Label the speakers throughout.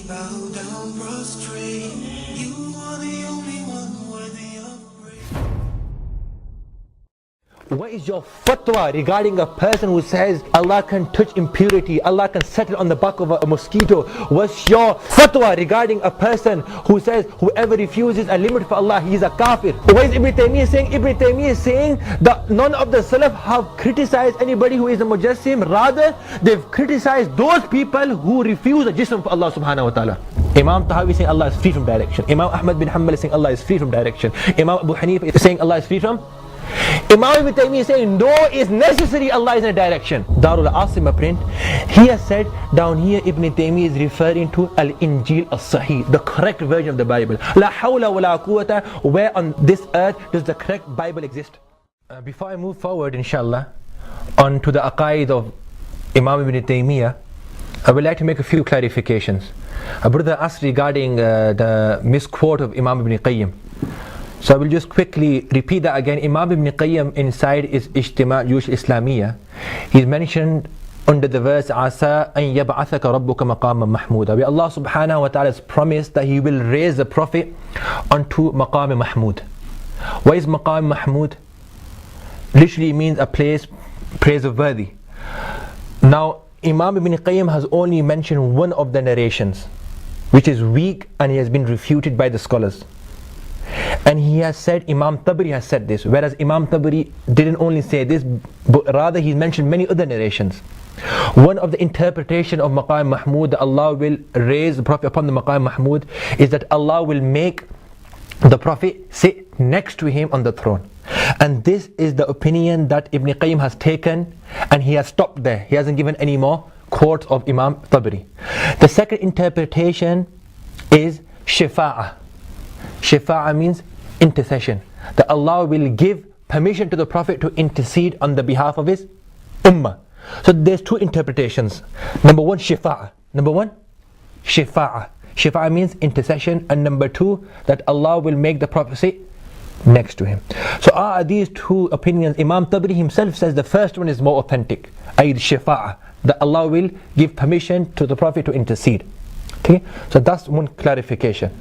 Speaker 1: bow down prostrate. You are the only one worthy of praise.
Speaker 2: What is your fatwa regarding a person who says Allah can touch impurity, Allah can settle on the back of a mosquito? What's your fatwa regarding a person who says whoever refuses a limit for Allah, he is a kafir? What is Ibn Taymiyyah saying? Ibn Taymiyyah is saying that none of the Salaf have criticized anybody who is a mujassim. Rather, they've criticized those people who refuse a jism for Allah subhanahu wa ta'ala. Imam Tahawi is saying Allah is free from direction. Imam Ahmad bin Hanbal is saying Allah is free from direction. Imam Abu Hanifa is saying Allah is free from. Imam Ibn Taymiyyah is saying no, it's necessary Allah is in a direction. Darul Asima print, he has said down here Ibn Taymiyyah is referring to Al-Injil As-Sahih, the correct version of the Bible. La hawla wa la quwwata, where on this earth does the correct Bible exist? Before I move forward inshallah on to the aqaid of Imam Ibn Taymiyyah, I would like to make a few clarifications. A brother asked regarding the misquote of Imam Ibn Qayyim. So I will just quickly repeat that again. Imam Ibn Qayyim inside is Ijtima' Juyush Islamiyya. He's mentioned under the verse Asa an yab'athaka rabbuka maqaman mahmuda, where Allah subhanahu wa ta'ala has promised that He will raise the Prophet onto Maqam Mahmud. What is Maqam Mahmud? Literally means a place praiseworthy. Now Imam Ibn Qayyim has only mentioned one of the narrations, which is weak, and he has been refuted by the scholars. And he has said, Imam Tabari has said this, whereas Imam Tabari didn't only say this, but rather he mentioned many other narrations. One of the interpretation of Maqam Mahmud, that Allah will raise the Prophet upon the Maqam Mahmud, is that Allah will make the Prophet sit next to him on the throne. And this is the opinion that Ibn Qayyim has taken, and he has stopped there. He hasn't given any more quotes of Imam Tabari. The second interpretation is Shifa'ah. Shifa'ah means intercession, that Allah will give permission to the Prophet to intercede on the behalf of his ummah. So there's two interpretations. Number one, Shifa'ah. Number one, Shifa'ah. Shifa'ah means intercession, and number two, that Allah will make the Prophet sit next to him. So are these two opinions? Imam Tabari himself says the first one is more authentic, i.e. Shifa'ah, that Allah will give permission to the Prophet to intercede. Okay, so that's one clarification.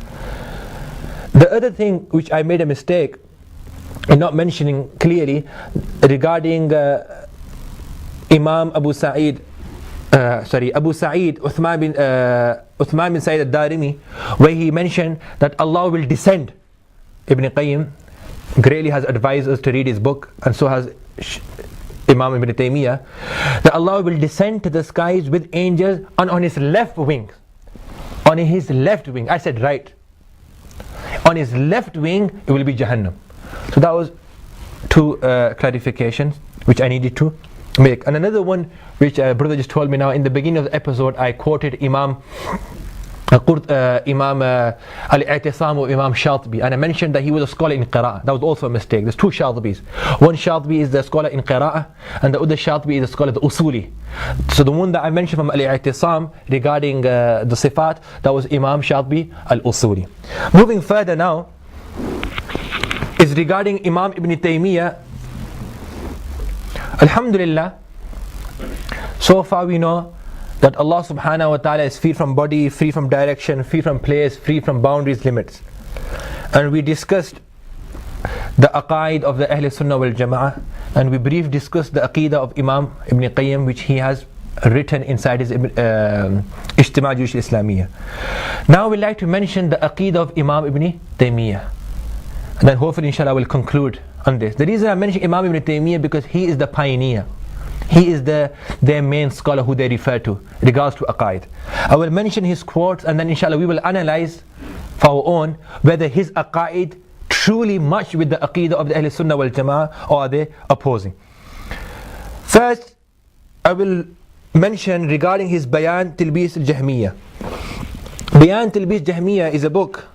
Speaker 2: The other thing which I made a mistake in not mentioning clearly regarding Imam Abu Sa'id Uthman bin Sa'id al-Darimi, where he mentioned that Allah will descend. Ibn Qayyim greatly has advised us to read his book, and so has Imam Ibn Taymiyyah, that Allah will descend to the skies with angels on his left wing. On his left wing, I said right. On his left wing, it will be Jahannam. So that was two clarifications which I needed to make. And another one which brother just told me now, in the beginning of the episode I quoted Imam al-I'tisam of Imam Shatibi, and I mentioned that he was a scholar in Qira'ah. That was also a mistake. There's two Shatibis. One Shatibi is the scholar in Qira'ah, and the other Shatibi is the scholar, the Usuli. So the one that I mentioned from al-I'tisam regarding the Sifat, that was Imam Shatibi al-Usuli. Moving further now is regarding Imam Ibn Taymiyyah. Alhamdulillah, so far we know that Allah subhanahu wa ta'ala is free from body, free from direction, free from place, free from boundaries, limits. And we discussed the aqaid of the Ahl Sunnah wal Jama'ah, and we briefly discussed the aqidah of Imam Ibn Qayyim, which he has written inside his Ijtima' Juyush Islamiyya. Now we'd like to mention the aqidah of Imam Ibn Taymiyyah, and then hopefully inshallah we'll conclude on this. The reason I mention Imam Ibn Taymiyyah, because he is the pioneer. He is their main scholar who they refer to in regards to aqaid. I will mention his quotes, and then inshallah we will analyze for our own whether his aqaid truly match with the aqidah of the Ahl Sunnah wal Jama'ah, or are they opposing. First, I will mention regarding his Bayan Tilbis al-Jahmiyyah. Bayan Tilbis al-Jahmiyyah is a book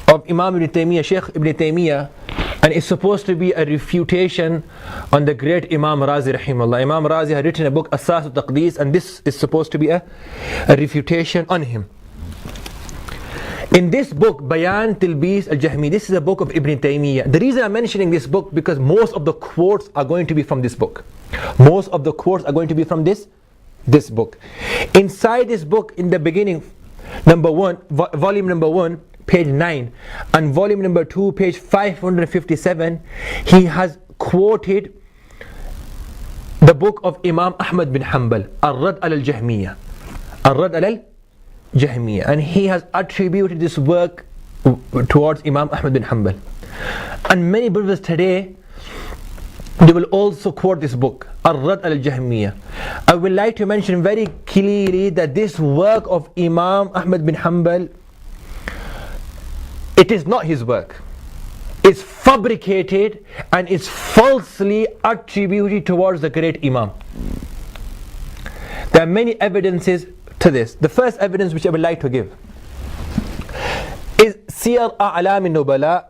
Speaker 2: of Imam Ibn Taymiyyah, Sheykh Ibn Taymiyyah, and it's supposed to be a refutation on the great Imam Razi rahimahullah. Imam Razi had written a book, Asas al-Taqdees, and this is supposed to be a refutation on him. In this book, Bayan Tilbis al-Jahmi, this is a book of Ibn Taymiyyah. The reason I'm mentioning this book, because most of the quotes are going to be from this book. Most of the quotes are going to be from this book. Inside this book, in the beginning, number 1, volume number 1, page 9, and volume number 2, page 557, he has quoted the book of Imam Ahmad bin Hanbal, Ar-Rad al-Jahmiyyah. Ar-Rad al-Jahmiyyah. And he has attributed this work towards Imam Ahmad bin Hanbal. And many brothers today, they will also quote this book, Ar-Rad al-Jahmiyyah. I would like to mention very clearly that this work of Imam Ahmad bin Hanbal, it is not his work. It's fabricated and it's falsely attributed towards the great Imam. There are many evidences to this. The first evidence which I would like to give is Siyar A'lam al-Nubala.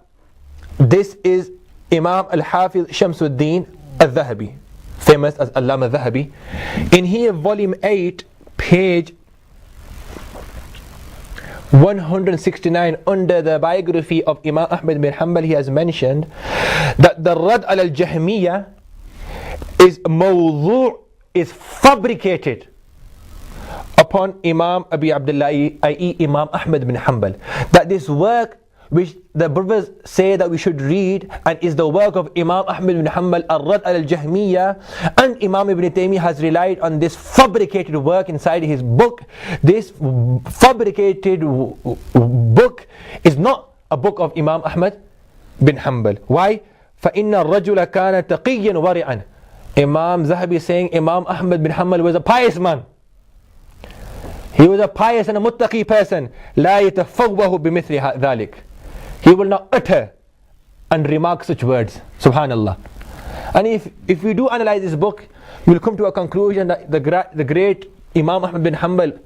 Speaker 2: This is Imam al-Hafiz Shamsuddin al-Dhahabi, famous as Allâh al-Dhahabi. In here, volume 8, page 169, under the biography of Imam Ahmad bin Hanbal, he has mentioned that the Rad al-Jahmiyyah is mawdu', is fabricated upon Imam Abi Abdullah, i.e. Imam Ahmad bin Hanbal. That this work which the brothers say that we should read and is the work of Imam Ahmad bin Hanbal, Ar-Rad al-Jahmiyyah, and Imam Ibn Taymiyyah has relied on this fabricated work inside his book. This fabricated book is not a book of Imam Ahmad bin Hanbal. Why? فَإِنَّ الرَّجُلَ كَانَ تَقِيًّا وَرِعًا. Imam Zahabi is saying Imam Ahmad bin Hanbal was a pious man. He was a pious and a muttaqi person. لَا يَتَفَوَّهُ بِمِثْلِ ذَلِكَ. He will not utter and remark such words. Subhanallah. And if we do analyze this book, we will come to a conclusion that the great Imam Ahmad bin Hanbal,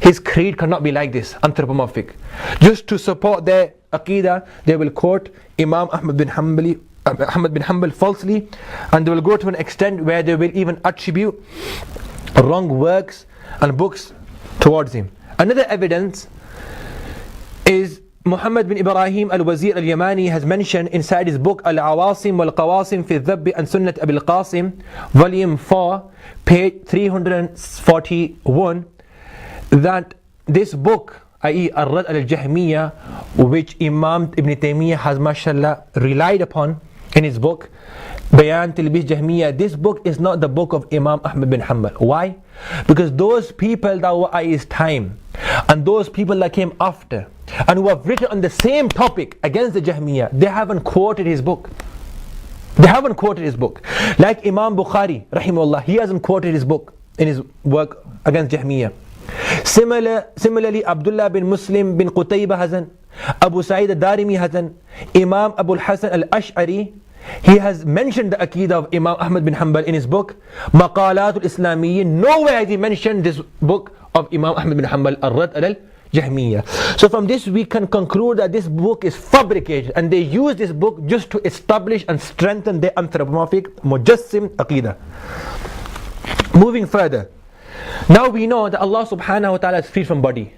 Speaker 2: his creed cannot be like this, anthropomorphic. Just to support their aqidah, they will quote Imam Ahmad bin Hanbal falsely, and they will go to an extent where they will even attribute wrong works and books towards him. Another evidence is Mohammad bin Ibrahim al-Wazir al-Yamani has mentioned inside his book Al-Awasim wal-Qawasim fi al-Dhabbi and Sunnat Abil Qasim, volume 4, page 341, that this book, i.e. Ar-Rad al-Jahmiyyah, which Imam Ibn Taymiyyah has mashallah relied upon in his book Bayan Talbis Jahmiyyah, this book is not the book of Imam Ahmad bin Hanbal. Why? Because those people that were at his time and those people that came after and who have written on the same topic against the Jahmiyyah, they haven't quoted his book. They haven't quoted his book. Like Imam Bukhari rahimahullah, he hasn't quoted his book in his work against Jahmiyyah. Similarly, Abdullah bin Muslim bin Qutaybah hasn't, Abu Sa'id al-Darimi hasn't, Imam Abu al-Hasan al-Ash'ari, he has mentioned the Aqidah of Imam Ahmad bin Hanbal in his book Maqalat al-Islamiyyin. Nowhere has he mentioned this book of Imam Ahmad bin Hanbal, Ar-Rad al-Jahmiyyah. So from this we can conclude that this book is fabricated, and they use this book just to establish and strengthen their anthropomorphic Mujassim Aqidah. Moving further, now we know that Allah subhanahu wa ta'ala is free from body.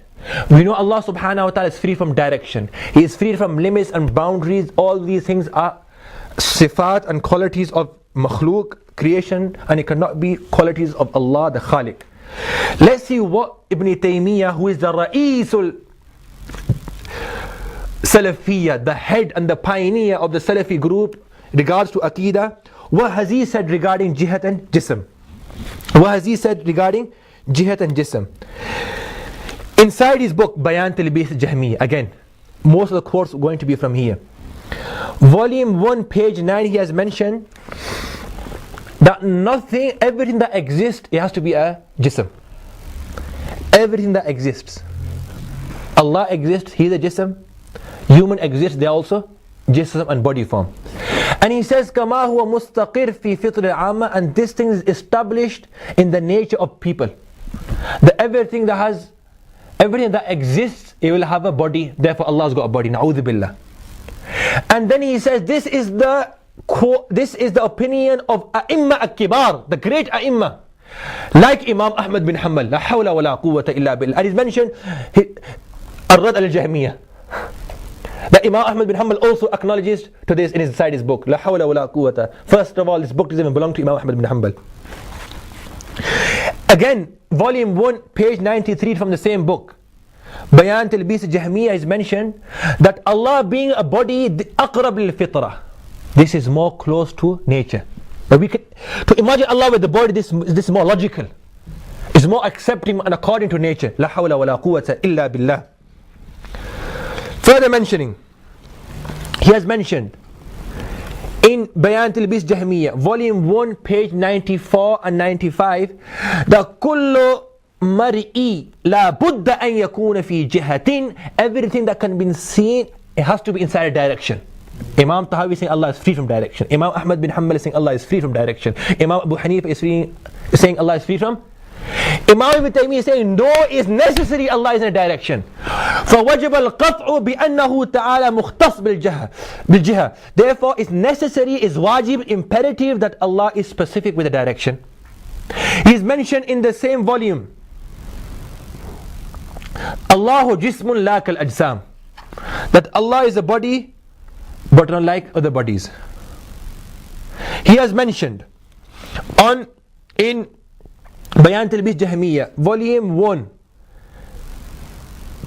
Speaker 2: We know Allah subhanahu wa ta'ala is free from direction. He is free from limits and boundaries. All these things are sifat and qualities of makhluk, creation, and it cannot be qualities of Allah the Khaliq. Let's see what Ibn Taymiyyah, who is the Ra'isul Salafiyya, the head and the pioneer of the Salafi group regards to Aqidah, what has he said regarding Jihat and Jism? What has he said regarding Jihat and Jism? Inside his book Bayan Talbis Jahmiyyah, again most of the quotes are going to be from here, volume 1, page 9, he has mentioned that everything that exists, it has to be a jism. Everything that exists. Allah exists, He is a jism. Human exists, they are also jism and body form. And he says, كَمَا هُوَ مُسْتَقِرْ فِي فِطْرِ الْعَامَةِ, and this thing is established in the nature of people. That everything that exists, it will have a body, therefore Allah has got a body. Na'udhu billah. And then he says, this is the opinion of A'imma al-Kibar, the great A'imma, like Imam Ahmad bin Hanbal, la hawla wa la quwwata illa billah. And he's mentioned Ar-Rad al-Jahmiyyah, that Imam Ahmad bin Hanbal also acknowledges to this inside his book, la hawla wa la quwwata. First of all, this book doesn't even belong to Imam Ahmad bin Hanbal. Again, volume 1, page 93 from the same book, Bayan Talbis Jahmiyyah is mentioned that Allah being a body, aqrab lil fitra. This is more close to nature. But we can, to imagine Allah with the body, this is more logical. It's more accepting and according to nature. La hawla wa la quwwata illa billah. Further mentioning, he has mentioned in Bayan Talbis Jahmiyyah, volume 1, page 94 and 95, that kullu mar'i la budda an yakuna fi jihatin, everything that can be seen, it has to be inside a direction. Imam Tahawi is saying Allah is free from direction. Imam Ahmad bin Hanbal is saying Allah is free from direction. Imam Abu Hanifa is saying Allah is free from. Imam Ibn Taymiyyah is saying no, it's necessary Allah is in a direction. فَوَجَبَ الْقَطْعُ بِأَنَّهُ تَعَالَى مُخْتَص بِالْجِهَةِ. Therefore it's necessary, it's wajib, imperative that Allah is specific with a direction. He is mentioned in the same volume, Allahu jismun la kal ajsam, that Allah is a body but not like other bodies. He has mentioned in Bayan Talbis Jahmiyyah, volume 1,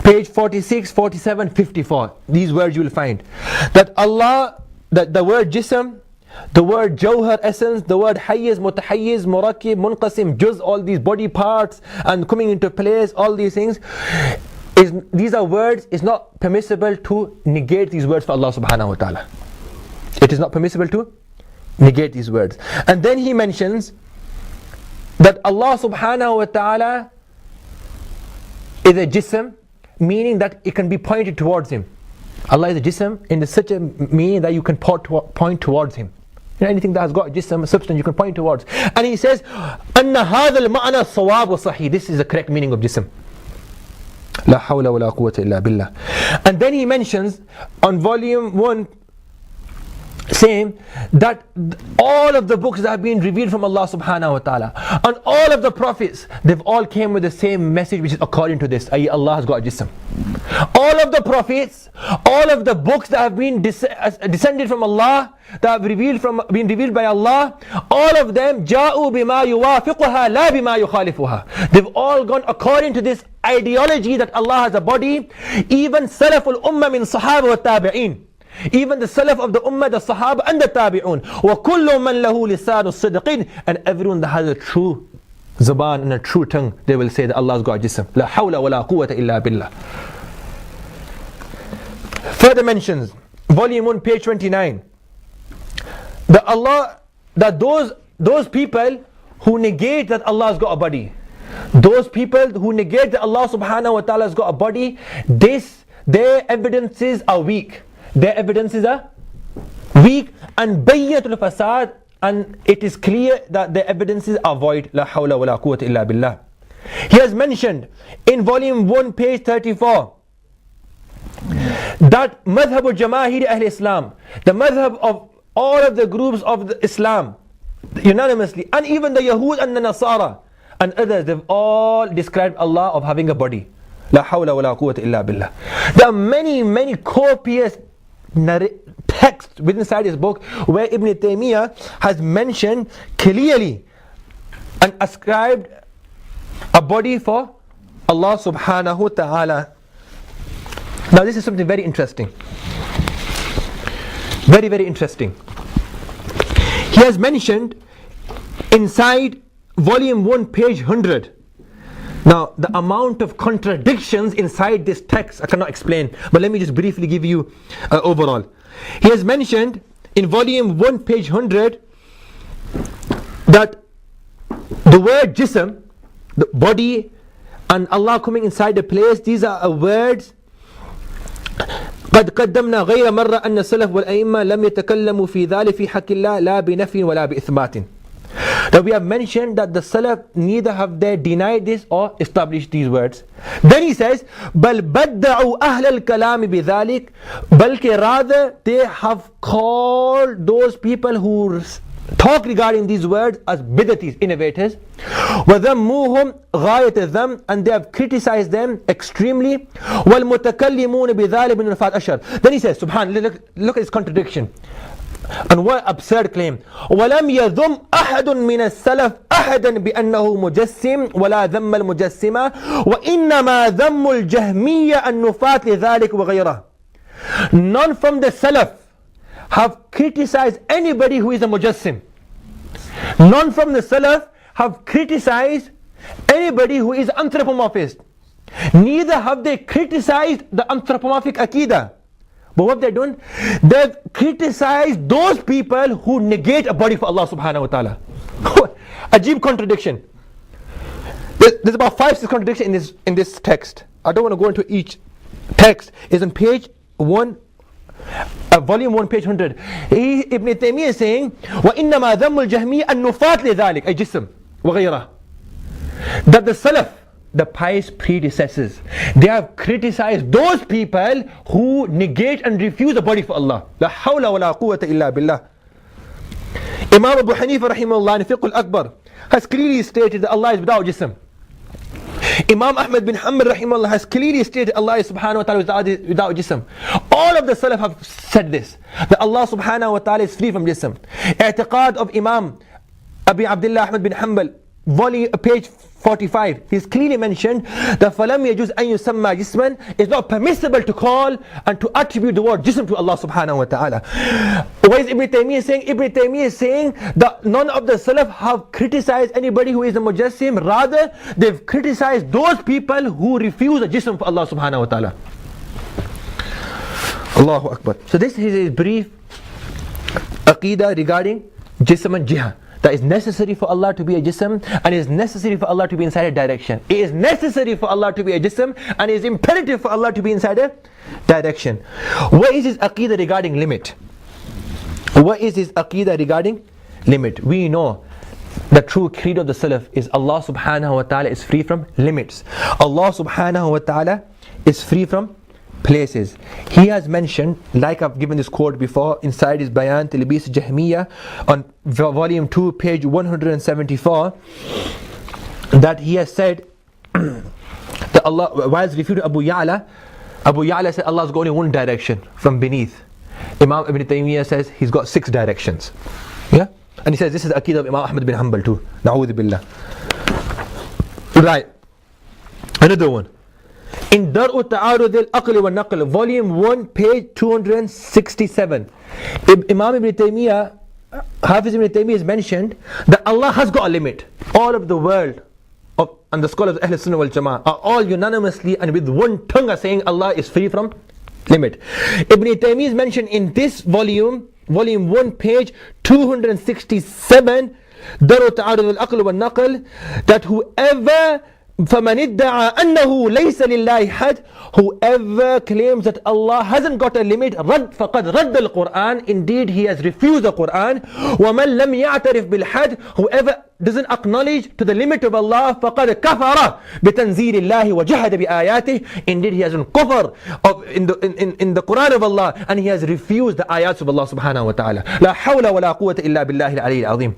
Speaker 2: page 46, 47, 54, these words you will find, that Allah, that the word jism, the word jawhar, essence, the word hayyiz, mutahayyiz, murakkib, munqasim, juz, all these body parts and coming into place, all these things, these are words. It's not permissible to negate these words for Allah subhanahu wa ta'ala. It is not permissible to negate these words. And then he mentions that Allah subhanahu wa ta'ala is a jism, meaning that it can be pointed towards Him. Allah is a jism in such a meaning that you can point towards Him. You know, anything that has got a jism, a substance, you can point towards. And he says, أَنَّ هَذَا الْمَعْنَى الصَّوَابُ وَصَحِيح. This is the correct meaning of jism. La hawla wa la quwwata illa billah. And then he mentions on volume 1, saying that all of the books that have been revealed from Allah subhanahu wa ta'ala and all of the prophets, they've all came with the same message, which is according to this, i.e. Allah has got a jism. All of the prophets, all of the books that have been descended from Allah, that have been revealed by Allah, all of them ja'u bima yuwafiquha la bima yukhalifuha. They've all gone according to this ideology that Allah has a body. Even Salaful Ummah min Sahaba wa Tabi'een, even the Salaf of the Ummah, the Sahaba and the Tabi'un, وَكُلُّ مَنْ لَهُ لِسَانُ الصِّدْقِينَ, and everyone that has a true zaban and a true tongue, they will say that Allah's got a jism. La hawla wa la quwwata illa billah. Further mentions, volume 1, page 29, that those people who negate that Allah's got a body, those people who negate that Allah subhanahu wa ta'ala has got a body, their evidences are weak. Their evidences are weak and bayyatul fasad, and it is clear that their evidences are void. La hawla wa la quwwata illa billah. He has mentioned in volume 1, page 34, that madhab al-jamahir ahl Islam, the madhab of all of the groups of the Islam, unanimously, and even the Yahud and the Nasara and others, they've all described Allah of having a body. La hawla wa la quwwata illa billah. There are many copious texts within inside his book where Ibn Taymiyyah has mentioned clearly and ascribed a body for Allah subhanahu wa ta'ala. Now this is something very interesting. Very interesting. He has mentioned inside volume 1, page 100. Now the amount of contradictions inside this text I cannot explain, but let me just briefly give you overall. He has mentioned in volume 1, page 100, that the word jism, the body, and Allah coming inside the place, these are words. قد قدمنا غير مرة أن السلف والأئمة لم يتكلموا في ذلك في حق الله لا بنفي ولا بإثبات. That we have mentioned that the Salaf neither have they denied this or established these words. Then he says, بل بدعوا أهل الكلام بذلك, بلکہ rather they have called those people who talk regarding these words as bid'atis, innovators. وذموهم غاية الذم, and they have criticized them extremely. والمتكلمون بذلك من الفات أشهر. Then he says, subhanallah, look at this contradiction. And what absurd claim. وَلَمْ يَذُمْ أَحَدٌ مِّنَ السَّلَفِ أَحَدًا بِأَنَّهُ مُجَسِّمٌ وَلَا ذَمَّ الْمُجَسِّمَ وَإِنَّمَا ذَمُّ الْجَهْمِيَّةِ النُّفَاةِ لِذَلِكَ وَغَيْرَهُ. None from the Salaf have criticized anybody who is a mujassim. None from the Salaf have criticized anybody who is anthropomorphist. Neither have they criticized the anthropomorphic Aqidah. But what they've done, they've criticized those people who negate a body for Allah subhanahu wa ta'ala. Ajib contradiction. There's about 5-6 contradictions in this text. I don't want to go into each text. It's on page 1, volume 1, page 100. Ibn Taymiyyah is saying, وَإِنَّمَا ذَمُّ الْجَهْمِيَّةِ النُّفَاةِ لِذَلِكَ أي جسم وغيره. That the Salaf, the pious predecessors, they have criticized those people who negate and refuse the body for Allah. La hawla wa la quwwata illa billah. Imam Abu Hanifa rahimahullah in Fiqh al-Akbar has clearly stated that Allah is without jism. Imam Ahmad bin Hanbal rahimahullah has clearly stated Allah is subhanahu wa ta'ala without jism. All of the Salaf have said this, that Allah subhanahu wa ta'ala is free from jism. I'tiqad of Imam Abi Abdullah Ahmad bin Hanbal, page 45, he's clearly mentioned that فَلَمْ يَجُزْ أَن يُسَمَّى جِسْمًا, it's not permissible to call and to attribute the word jism to Allah subhanahu wa ta'ala. What is Ibn Taymiyyah saying? Ibn Taymiyyah is saying that none of the Salaf have criticized anybody who is a mujassim. Rather, they've criticized those people who refuse a jism for Allah subhanahu wa ta'ala. Allahu Akbar. So this is a brief aqidah regarding jism and jihad. That is necessary for Allah to be a jism, and it is necessary for Allah to be inside a direction. It is necessary for Allah to be a jism, and it is imperative for Allah to be inside a direction. What is his aqidah regarding limit? What is his aqidah regarding limit? We know the true creed of the Salaf is Allah subhanahu wa ta'ala is free from limits. Allah subhanahu wa ta'ala is free from places. He has mentioned, like I've given this quote before, inside his Bayan Talbis Jahmiyyah on volume 2, page 174, that he has said that Allah, whilst refuting Abu Ya'la said Allah's got only one direction from beneath. Imam Ibn Taymiyyah says he's got 6 directions. Yeah? And he says this is the Aqidah of Imam Ahmad bin Hanbal too. Na'udhu billah. Right. Another one. In Dar'u Ta'arud al-Aql wa Naql, volume 1, page 267, Imam Ibn Taymiyyah, Hafiz Ibn Taymiyyah has mentioned that Allah has got a limit. All of the world and the scholars of Ahl Sunnah wal Jama'ah are all unanimously and with one tongue are saying Allah is free from limit. Ibn Taymiyyah is mentioned in this volume 1, page 267, Dar'u Ta'arud al-Aql wa Naql, that whoever فَمَنِ ادَّعَى أَنَّهُ لَيْسَ لِلَّهِ حَدٌّ, whoever claims that Allah hasn't got a limit, فَقَدْ رَدَّ الْقُرْآنِ, indeed he has refused the Qur'an. وَمَنْ لَمْ يَعْتَرِفْ بِالْحَدِّ, whoever doesn't acknowledge to the limit of Allah, فَقَدْ كَفَرَ بِتَنْزِيلِ اللَّهِ وَجَحَدَ بِآيَاتِهِ, indeed he has done kufr in the Qur'an of Allah, and he has refused the ayats of Allah subhanahu wa ta'ala. لَا حَوْلَ وَلَا قُوَّةَ إِلَّا بِاللَّهِ الْعَلِيِّ الْعَظِيمِ.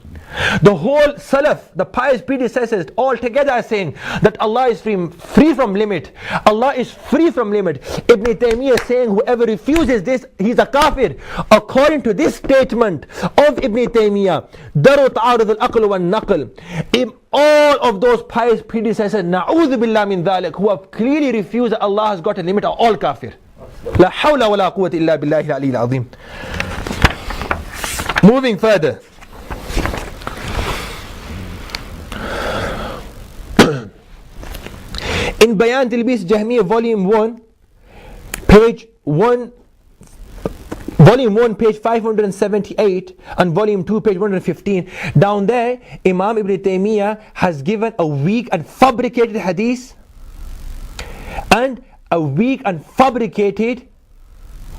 Speaker 2: The whole Salaf, the pious predecessors, all together are saying that Allah is free from limit. Allah is free from limit. Ibn Taymiyyah is saying whoever refuses this, he's a kafir. According to this statement of Ibn Taymiyyah, Dar'u Ta'arud al-Aql wa Naql, all of those pious predecessors, na'udhu billah min dhalik, who have clearly refused that Allah has got a limit, are all kafir. La hawla wa la quwwata illa billahi al-aliyyil azim. Moving further. In Bayan Talbis Jahmiyyah volume 1, page 578, and volume 2, page 115, down there Imam Ibn Taymiyyah has given a weak and fabricated hadith and a weak and fabricated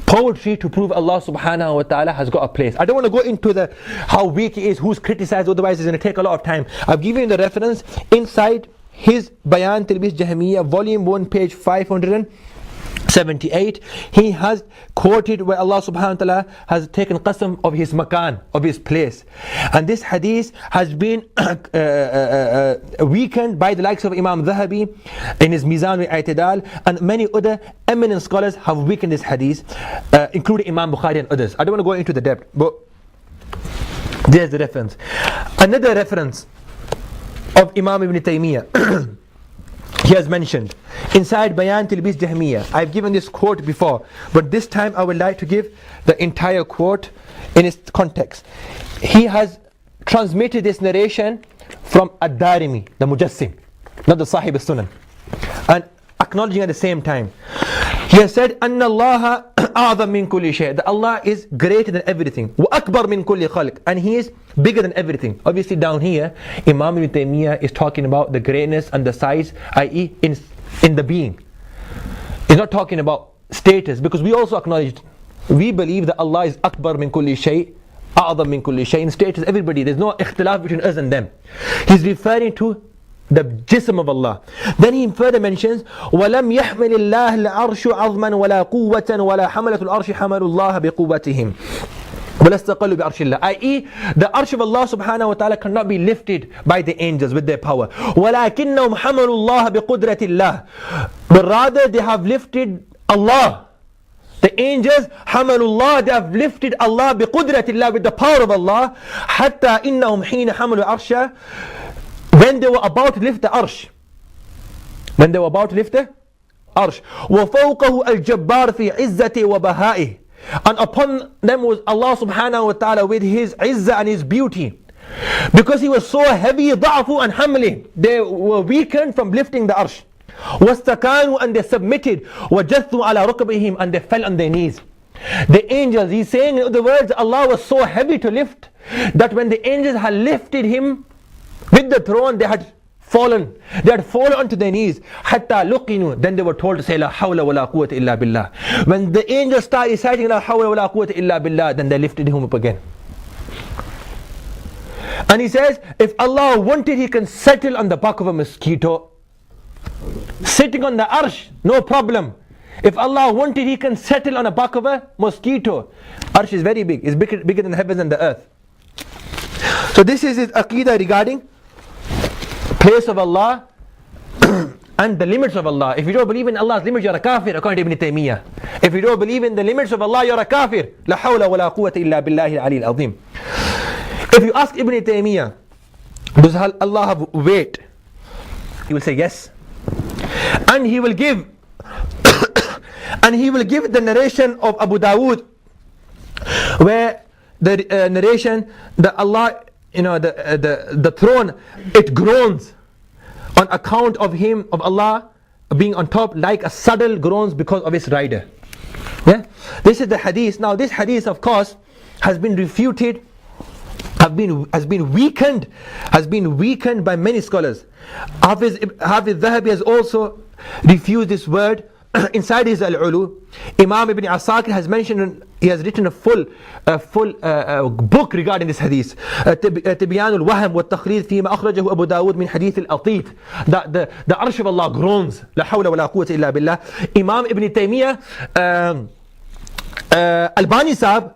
Speaker 2: poetry to prove Allah subhanahu wa ta'ala has got a place. I don't want to go into how weak it is, who's criticized, otherwise it's going to take a lot of time. I've given you the reference inside his Bayan Talbis Jahmiyyah, volume 1, page 578. He has quoted where Allah subhanahu wa ta'ala has taken qasam of his makan, of his place. And this hadith has been weakened by the likes of Imam Dhahabi in his Mizan al-I'tidal, and many other eminent scholars have weakened this hadith, including Imam Bukhari and others. I don't want to go into the depth, but There's the reference. Another reference of Imam Ibn Taymiyyah he has mentioned inside Bayan Tilbis Jahmiyyah. I've given this quote before, but this time I would like to give the entire quote in its context. He has transmitted this narration from Ad-Darimi, the Mujassim, not the Sahib al-Sunan, and acknowledging at the same time. He has said, Anna Allah a'zam min kulli shay, that Allah is greater than everything, wa akbar min kulli khalq, and He is bigger than everything. Obviously down here, Imam Ibn Taymiyyah is talking about the greatness and the size, i.e. in the being. He's not talking about status, because we also acknowledge, we believe that Allah is akbar min kulli shay, a'zam min kulli shay, in status, everybody, there's no ikhtilaf between us and them. He's referring to the jism of Allah. Then he further mentions, وَلَمْ يَحْمِلِ اللَّهِ الْعَرْشُ عَظْمًا وَلَا قُوَّةً وَلَا حَمَلَةُ الْعَرْشِ حَمَلُ اللَّهَ بِقُوَّتِهِمْ وَلَا اسْتَقَلُّ بِعَرْشِ اللَّهِ, i.e. the arsh of Allah subhanahu wa ta'ala cannot be lifted by the angels with their power. وَلَكِنَّهُمْ حَمَلُوا اللَّهَ بِقُدْرَةِ اللَّهِ, but rather they have lifted Allah. The angels, حَمَلُوا اللَّهِ, they have lifted Allah بِقُدْرَةِ اللَّهِ, with the power of Allah. حَتَّى إِنَّهُمْ حِينَ حَمَلُوا الْعَرْشَ, when they were about to lift the arsh, when they were about to lift the arsh, وَفَوْقَهُ الْجَبَّارِ فِي عِزَّتِهِ وَبَهَائِهِ, and upon them was Allah subhanahu wa ta'ala with His izzah and His beauty. Because He was so heavy, ضَعْفُ and hamli, they were weakened from lifting the arsh. وَاسْتَكَانُوا, and they submitted. وَجَثُّوا عَلَى رُكْبِهِمْ, and they fell on their knees. The angels, he's saying in other words, Allah was so heavy to lift, that when the angels had lifted Him with the throne, they had fallen onto their knees. حَتَّى لُقِنُوا, then they were told to say La hawla wa la quwwata illa billah. When the angels started reciting La hawla wa la quwwata illa billah, then they lifted Him up again. And he says, if Allah wanted, He can settle on the back of a mosquito, sitting on the arsh, no problem. If Allah wanted, He can settle on the back of a mosquito. Arsh is very big, it's bigger than the heavens and the earth. So this is his aqidah regarding place of Allah and the limits of Allah. If you don't believe in Allah's limits, you're a kafir, according to Ibn Taymiyyah. If you don't believe in the limits of Allah, you're a kafir. La hawla wa la quwwata illa billahi al-ali al-azim. If you ask Ibn Taymiyyah, does Allah have weight? He will say yes. And he will give the narration of Abu Dawood, where the narration that Allah, the throne, it groans on account of Him, of Allah being on top, like a saddle groans because of its rider. Yeah, this is the hadith. Now this hadith, of course, has been refuted, has been weakened by many scholars. Hafiz Dhahabi has also refused this word inside his Al-Ulu. Imam Ibn Asakir has mentioned, he has written a full book regarding this hadith, Tibyan al-Wahm wa al-Takhrid fima akhrajahu Abu Dawood min hadith al-Atit, that the arsh of Allah groans, la hawla wa la quwwata illa billah. Imam Ibn Taymiyyah, Albani Sahib,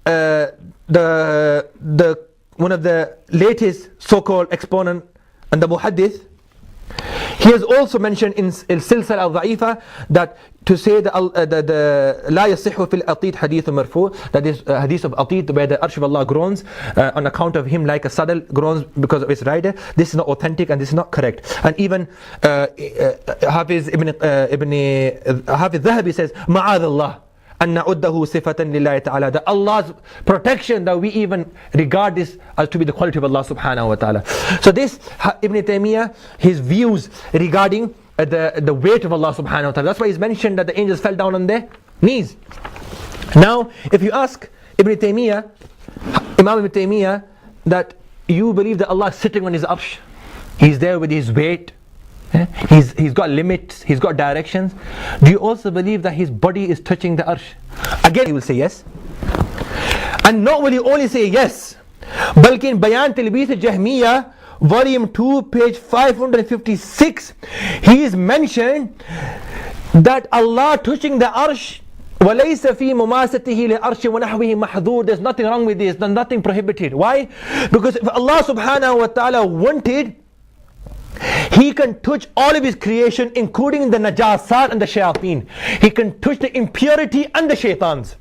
Speaker 2: the one of the latest so-called exponent and the muhaddith, he has also mentioned in Silsila al-Dha'ifa that to say that لا يصح في الأطيد حديث مرفوع, that is hadith of Atid where the arsh of Allah groans on account of Him like a saddle groans because of its rider. This is not authentic and this is not correct. And even Hafiz Dhahabi says معاذ الله أن نعده صفة لله تعالى, that Allah's protection, that we even regard this as to be the quality of Allah subhanahu wa ta'ala. So this Ibn Taymiyyah, his views regarding the weight of Allah subhanahu wa ta'ala, that's why he's mentioned that the angels fell down on their knees. Now if you ask Ibn Taymiyyah, Imam Ibn Taymiyyah, that you believe that Allah is sitting on His arsh, He's there with His weight, He's got limits, He's got directions, do you also believe that His body is touching the arsh? Again he will say yes. And not will he only say yes, balki in Bayan Tilbis Jahmiyyah volume 2 page 556, he is mentioned that Allah touching the arsh, وَلَيْسَ فِي مُمَاسَتِهِ لِلْأَرْشِ وَنَحْوِهِ مَحْذُورٌ, there's nothing wrong with this, there's nothing prohibited. Why? Because if Allah subhanahu wa ta'ala wanted, He can touch all of his creation, including the najasat and the shayateen. He can touch the impurity and the shaitans.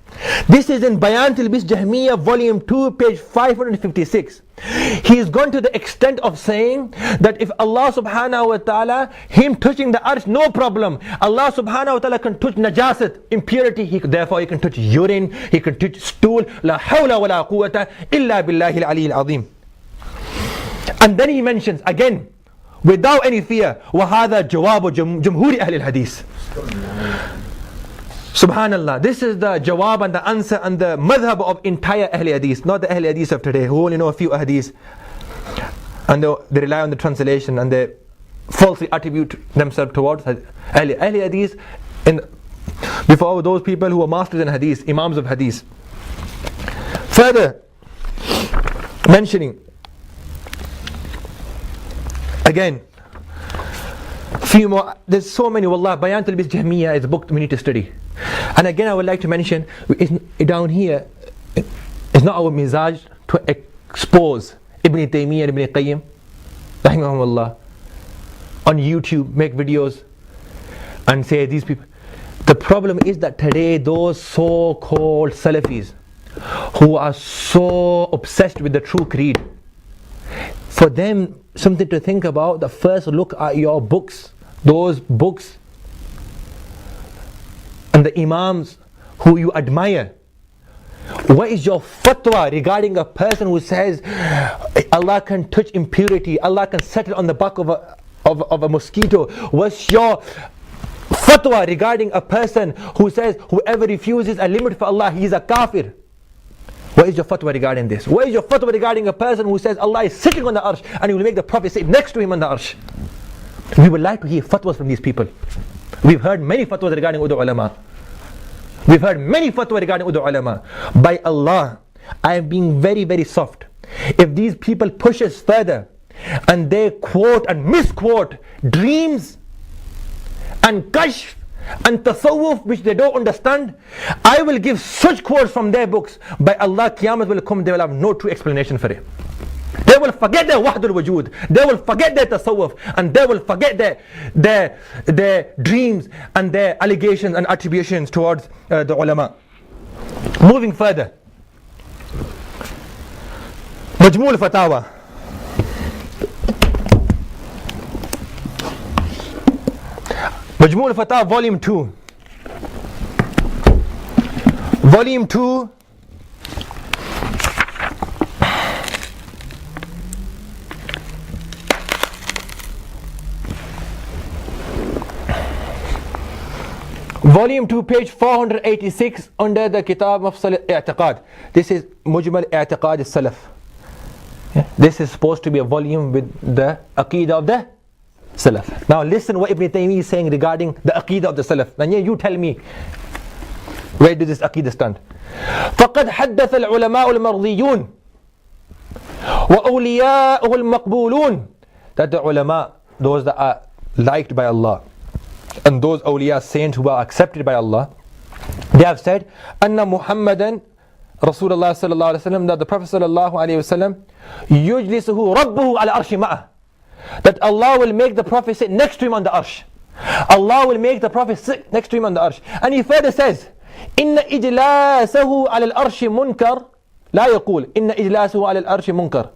Speaker 2: This is in Bayan Talbis Jahmiyyah, volume 2, page 556. He has gone to the extent of saying that if Allah subhanahu wa ta'ala, him touching the arsh, no problem. Allah subhanahu wa ta'ala can touch najasat, impurity, therefore he can touch urine, he can touch stool. La hawla wa la quwwata illa billahi al-ali al-azim. And then he mentions again, without any fear, وَهَذَا جَوَابُ جَمْهُورِ أَهْلِ الْحَدِيثِ. Subhanallah, this is the jawab and the answer and the madhab of entire Ahl Hadith, not the Ahl Hadith of today who only know a few hadiths and they rely on the translation and they falsely attribute themselves towards Ahl Hadith. Before those people who are masters in hadith, imams of hadith. Further mentioning again, few more, there's so many, wallah. Bayan Talbis Jahmiyyah is a book we need to study. And again I would like to mention, down here, it's not our mizaj to expose Ibn Taymiyyah and Ibn Qayyim rahimahumullah on YouTube, make videos and say these people. The problem is that today those so-called Salafis who are so obsessed with the true creed, for them something to think about, the first look at your books, those books and the imams who you admire. What is your fatwa regarding a person who says Allah can touch impurity, Allah can settle on the back of a mosquito? What's your fatwa regarding a person who says whoever refuses a limit for Allah, he is a kafir? What is your fatwa regarding this? What is your fatwa regarding a person who says Allah is sitting on the arsh and he will make the Prophet sit next to him on the arsh? We would like to hear fatwas from these people. We've heard many fatwas regarding Udu ulama. We've heard many fatwas regarding Udu ulama. By Allah, I am being very, very soft. If these people push us further and they quote and misquote dreams and kashf and tasawwuf which they don't understand, I will give such quotes from their books. By Allah, Qiyamah will come, they will have no true explanation for it. They will forget their wahdul wujud, they will forget their tasawwuf, and they will forget their dreams and their allegations and attributions towards the ulama. Moving further, Majmu' al-Fatawa. Majmu' al-Fatawa, volume 2. Volume 2. Volume 2, page 486, under the Kitab of I'tiqad. This is Mujmal I'tiqad al-Salaf. This is supposed to be a volume with the Aqeedah of the Salaf. Now listen what Ibn Taymiyyah is saying regarding the Aqeedah of the Salaf. Now you tell me, where does this Aqeedah stand? فَقَدْ حَدَّثَ الْعُلَمَاءُ الْمَرْضِيُّونَ وَأَوْلِيَاءُهُ الْمَقْبُولُونَ. That the ulama, those that are liked by Allah, and those awliya, saints who are accepted by Allah, they have said, Anna Muhammadan Rasulullah sallallahu alaihi wasallam, that the Prophet sallallahu alaihi wasallam, yujlisuhu rabbuhu ala arshi ma'ah, that Allah will make the Prophet sit next to him on the arsh. Allah will make the Prophet sit next to him on the arsh. And he further says, Inna ijlasahu ala al-arshi munkar, la yaqul, Inna ijlasahu ala al-arshi munkar.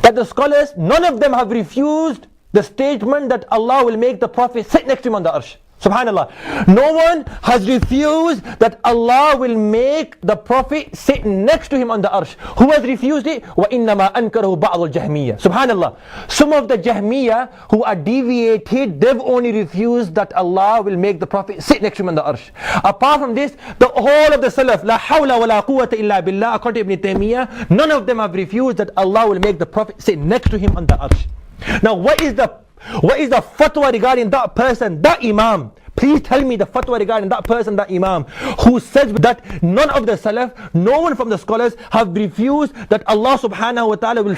Speaker 2: That the scholars, none of them have refused the statement that Allah will make the Prophet sit next to him on the arsh. Subhanallah. No one has refused that Allah will make the Prophet sit next to him on the arsh. Who has refused it? وَإِنَّمَا أَنْكَرَهُ بَعْضُ الْجَهْمِيَّةِ. Subhanallah. Some of the Jahmiyyah who are deviated, they've only refused that Allah will make the Prophet sit next to him on the arsh. Apart from this, the whole of the Salaf, la hawla wa la quwwata illa billah, according to Ibn Taymiyyah, none of them have refused that Allah will make the Prophet sit next to him on the arsh. Now what is the fatwa regarding that person, that imam? Please tell me the fatwa regarding that person, that imam, who says that none of the Salaf, no one from the scholars have refused that Allah subhanahu wa ta'ala will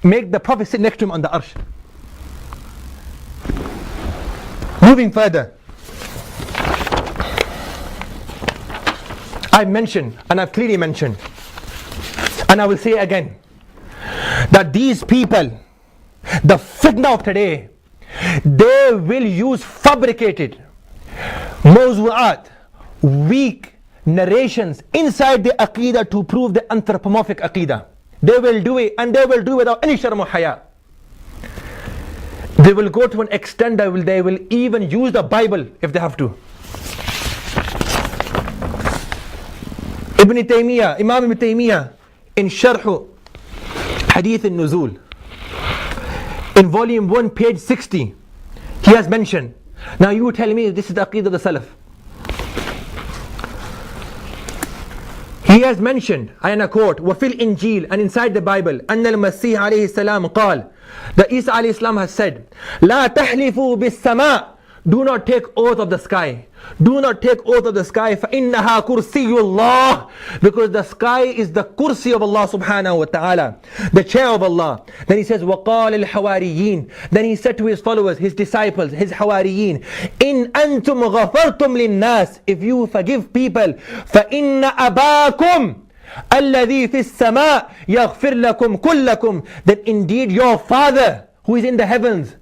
Speaker 2: make the Prophet sit next to him on the arsh. Moving further, I mentioned, and I've clearly mentioned, and I will say again, that these people, the fitna of today, they will use fabricated, mawzu'at, weak narrations inside the Aqidah to prove the anthropomorphic Aqidah. They will do it, and they will do it without any sharm or haya. They will go to an extent that they will even use the Bible if they have to. Imam Ibn Taymiyyah in Sharh Hadith al-Nuzul in volume 1 page 60, he has mentioned, now you tell me this is the Aqeedah of the Salaf. He has mentioned, and I quote, وَفِي الْإِنْجِيلِ, and inside the Bible, أَنَّ الْمَسِيحَ عَلَيْهِ السَّلَامُ قال, that Isa alayhi salam has said, لَا تَحْلِفُوا بِالسَّمَاءِ, do not take oath of the sky. Do not take oath of the sky. فَإِنَّهَا كُرْسِيُّ اللَّهِ, because the sky is the kursi of Allah subhanahu wa ta'ala, the chair of Allah. Then he says, وَقَالَ الْحَوَارِيِّينَ, then he said to his followers, his disciples, his hawariyin, إِنْ أَنْتُمْ غَفَرْتُمْ لِلنَّاسِ, if you forgive people, فَإِنَّ أَبَاكُمْ الَّذِي فِي السَّمَاءِ يَغْفِرْ لَكُمْ كُلَّكُمْ, that indeed your Father who is in the heavens,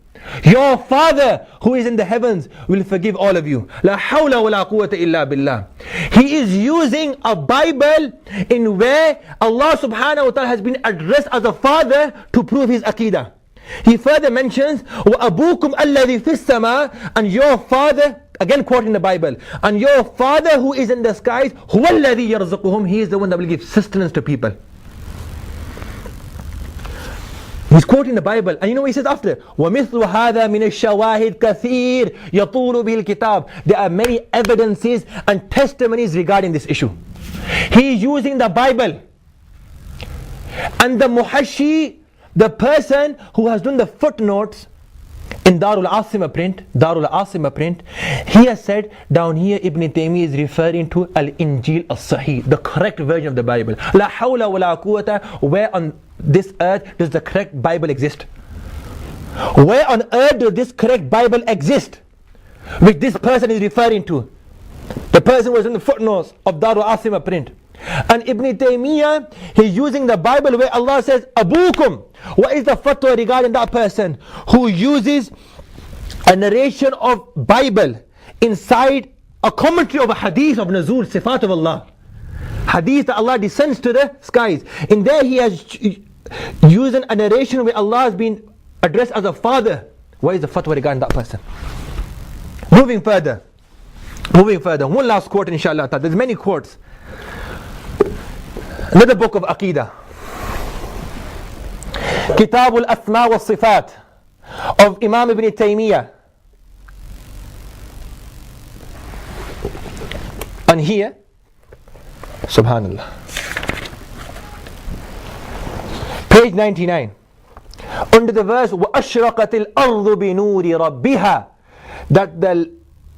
Speaker 2: your Father who is in the heavens will forgive all of you. La hawla wa la quwwata illa billah. He is using a Bible in where Allah subhanahu wa ta'ala has been addressed as a father to prove his aqidah. He further mentions وَأَبُوكُمْ الَّذِي فِي السَّمَاءِ, and your Father, again quoting the Bible, and your Father who is in the skies, هُوَ الَّذِي يَرْزُقُهُمْ, he is the one that will give sustenance to people. He's quoting the Bible, and you know what he says after? وَمِثْلُ هَذَا مِنَ الشَّوَاهِدْ كَثِيرٌ يَطُولُ بِهِ الْكِتَابِ. There are many evidences and testimonies regarding this issue. He is using the Bible. And the muhashi, the person who has done the footnotes in Darul Asima print, he has said down here Ibn Taymiyyah is referring to Al-Injil As-Sahih, the correct version of the Bible. La hawla wa la quwwata, where on this earth does the correct Bible exist? Where on earth does this correct Bible exist, which this person is referring to? The person was in the footnotes of Darul Asima print. And Ibn Taymiyyah, he's using the Bible where Allah says Abukum. What is the fatwa regarding that person who uses a narration of Bible inside a commentary of a hadith of Nuzul, Sifat of Allah, hadith that Allah descends to the skies? In there he has using a narration where Allah has been addressed as a father. What is the fatwa regarding that person? Moving further, one last quote inshallah. There's many quotes. Another book of Aqidah, Kitab al-Asma wa Sifat of Imam Ibn Taymiyyah. And here, subhanallah, page 99, under the verse وَأَشْرَقَتِ الْأَرْضُ بِنُورِ رَبِّهَا, that the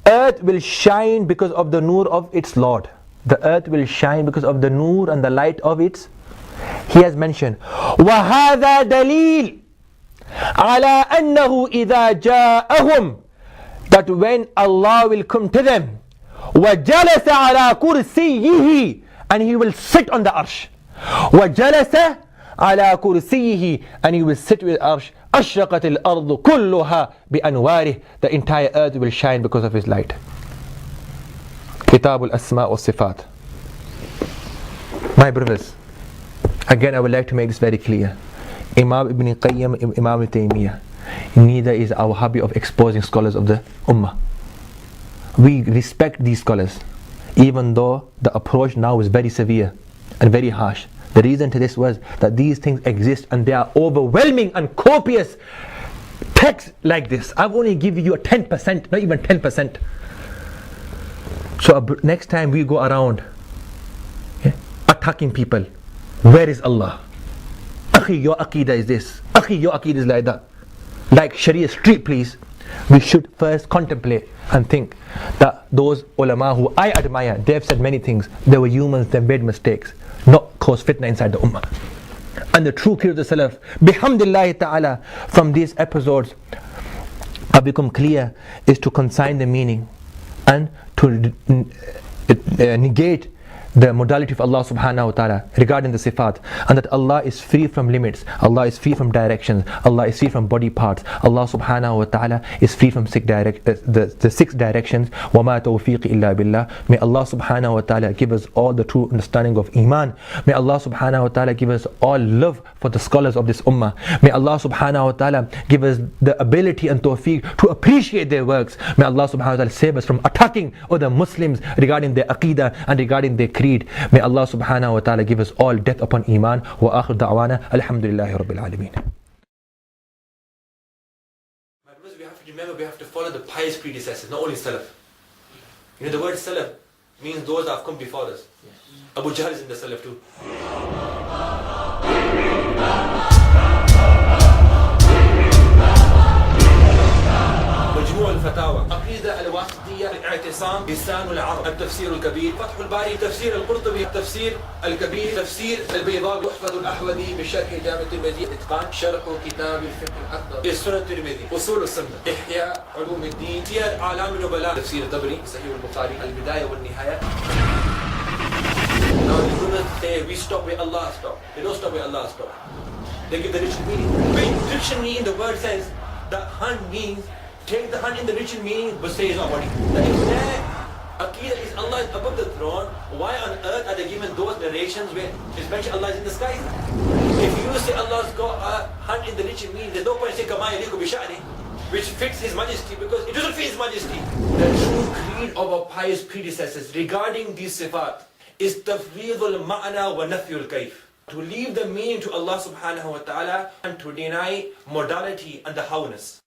Speaker 2: earth will shine because of the nur of its Lord. The earth will shine because of the nur and the light of its. He has mentioned وَهَذَا دَلِيلٌ عَلَىٰ أَنَّهُ إِذَا جَاءَهُمْ, that when Allah will come to them, وَجَلَسَ عَلَىٰ كُرْسِيِّهِ, and he will sit on the arsh. وَجَلَسَ عَلَىٰ كُرْسِيِّهِ, and he will sit with arsh. أَشْرَقَتِ الْأَرْضُ كُلُّهَا بِأَنْوَارِهِ, the entire earth will shine because of his light. Kitab al-Asma wa Sifat. My brothers, again I would like to make this very clear. Imam Ibn Qayyim, Imam Taymiyyah, neither is our hobby of exposing scholars of the Ummah. We respect these scholars, even though the approach now is very severe and very harsh. The reason to this was that these things exist and they are overwhelming and copious texts like this. I've only given you a 10%, not even 10%. So next time we go around attacking people, where is Allah? Akhi, your aqidah is this. Akhi, your aqidah is like that. Like Sharia street, please. We should first contemplate and think that those ulama who I admire, they've said many things. They were humans, they made mistakes, not cause fitna inside the ummah. And the true clear of the Salaf, bihamdillahi ta'ala, from these episodes have become clear, is to consign the meaning and to negate the modality of Allah subhanahu wa ta'ala regarding the sifat, and that Allah is free from limits, Allah is free from directions, Allah is free from body parts, Allah subhanahu wa ta'ala is free from the 6 directions. وَمَا تَوْفِيقِ إِلَّا بِاللَّهِ. May Allah subhanahu wa ta'ala give us all the true understanding of Iman. May Allah subhanahu wa ta'ala give us all love for the scholars of this ummah. May Allah subhanahu wa ta'ala give us the ability and tawfiq to appreciate their works. May Allah subhanahu wa ta'ala save us from attacking other Muslims regarding their aqidah and regarding their creed. May Allah subhanahu wa ta'ala give us all death upon Iman. Wa akhir da'wana alhamdulillahi rabbil alameen. We have to remember, we have to follow the pious predecessors, not only Salaf. You know, the word Salaf means those that have come before us. Abu Jahl is in the Salaf too. مجموع الفتاوى عقيدة الواسطية الاعتصام لسان العرب التفسير الكبير فتح الباري تفسير القرطبي التفسير الكبير تفسير البيضاوي يحفظ الأحوذي بشرح جامع الترمذي إتقان شرح كتاب الفقه الأكبر السنة الترمذي أصول السنة إحياء علوم الدين سير أعلام النبلاء تفسير الطبري صحيح البخاري البداية والنهاية. Now the Muslims say we stop where Allah stopped. They don't stop where Allah stopped. They give the ritual meaning. Ritual meaning, the word says the hunt means take the hunt in the ritual meaning, but say it's not body. The exact Aqidah is Allah is above the throne. Why on earth are they given those narrations where it's mentioned Allah is in the sky? If you say Allah's got a hunt in the ritual meaning, there's no point saying Kama yaliku bi sha'ni, which fits His Majesty, because it doesn't fit His Majesty. The true creed of our pious predecessors regarding these sifat is tafweedul ma'na wa nafyul kayf. To leave the meaning to Allah subhanahu wa ta'ala and to deny modality and the howness.